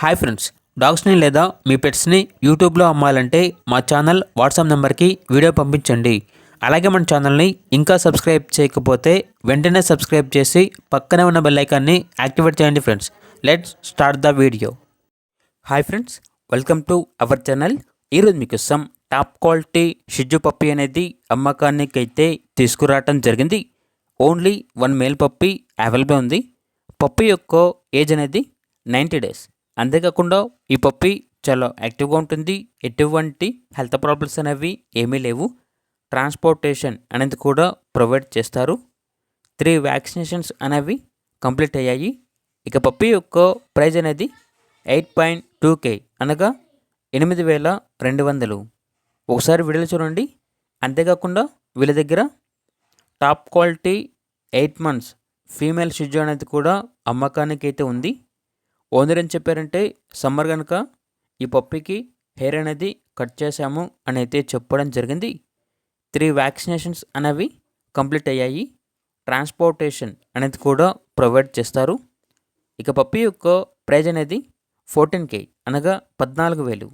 Hi friends, డాగ్స్ని లేదా మీ పెట్స్ని యూట్యూబ్లో అమ్మాలంటే మా ఛానల్ వాట్సాప్ నెంబర్కి వీడియో పంపించండి. అలాగే మన ఛానల్ని ఇంకా సబ్స్క్రైబ్ చేయకపోతే వెంటనే సబ్స్క్రైబ్ చేసి పక్కనే ఉన్న బెల్ ఐకాన్ని యాక్టివేట్ చేయండి friends. Let's start the video. Hi friends, welcome to our channel. ఈరోజు మీకోసం టాప్ క్వాలిటీ షిజు పప్పీ అనేది అమ్మకానికి అయితే తీసుకురావటం జరిగింది. ఓన్లీ 1 మేల్ పప్పీ అవైలబుల్ ఉంది. పప్పీ యొక్క ఏజ్ అనేది 90 డేస్. అంతేకాకుండా ఈ పప్పీ చాలా యాక్టివ్గా ఉంటుంది. ఎటువంటి హెల్త్ ప్రాబ్లమ్స్ అనేవి ఏమీ లేవు. ట్రాన్స్పోర్టేషన్ అనేది కూడా ప్రొవైడ్ చేస్తారు. 3 వ్యాక్సినేషన్స్ అనేవి కంప్లీట్ అయ్యాయి. ఇక పప్పీ యొక్క ప్రైజ్ అనేది 8.2K అనగా 8,200. ఒకసారి వీడియోలు చూడండి. అంతేకాకుండా వీళ్ళ దగ్గర టాప్ క్వాలిటీ 8 months ఫీమేల్ షిజు అనేది కూడా అమ్మకానికి అయితే ఉంది. ఓనర్ ఏం చెప్పారంటే, సమ్మర్ కనుక ఈ పప్పీకి హెయిర్ అనేది కట్ చేశాము అని అయితే చెప్పడం జరిగింది. 3 వ్యాక్సినేషన్స్ అనేవి కంప్లీట్ అయ్యాయి. ట్రాన్స్పోర్టేషన్ అనేది కూడా ప్రొవైడ్ చేస్తారు. ఇక పప్పీ యొక్క ప్రైజ్ అనేది 14K అనగా 14,000.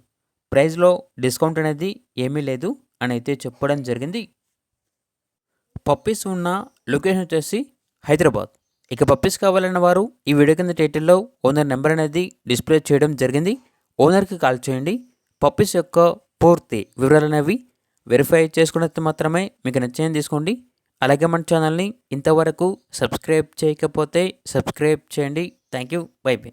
ప్రైజ్లో డిస్కౌంట్ అనేది ఏమీ లేదు అని అయితే చెప్పడం జరిగింది. పప్పీస్ ఉన్న లొకేషన్ వచ్చేసి హైదరాబాద్. ఇక పప్పీస్ కావాలన్న వారు ఈ వీడియో కింద టైటిల్లో ఓనర్ నెంబర్ అనేది డిస్ప్లే చేయడం జరిగింది. ఓనర్కి కాల్ చేయండి. పప్పీస్ యొక్క పూర్తి వివరాలు అనేవి వెరిఫై చేసుకున్నట్టు మాత్రమే మీకు నచ్చింది తీసుకోండి. అలాగే మన ఛానల్ని ఇంతవరకు సబ్స్క్రైబ్ చేయకపోతే సబ్స్క్రైబ్ చేయండి. Thank you. By by.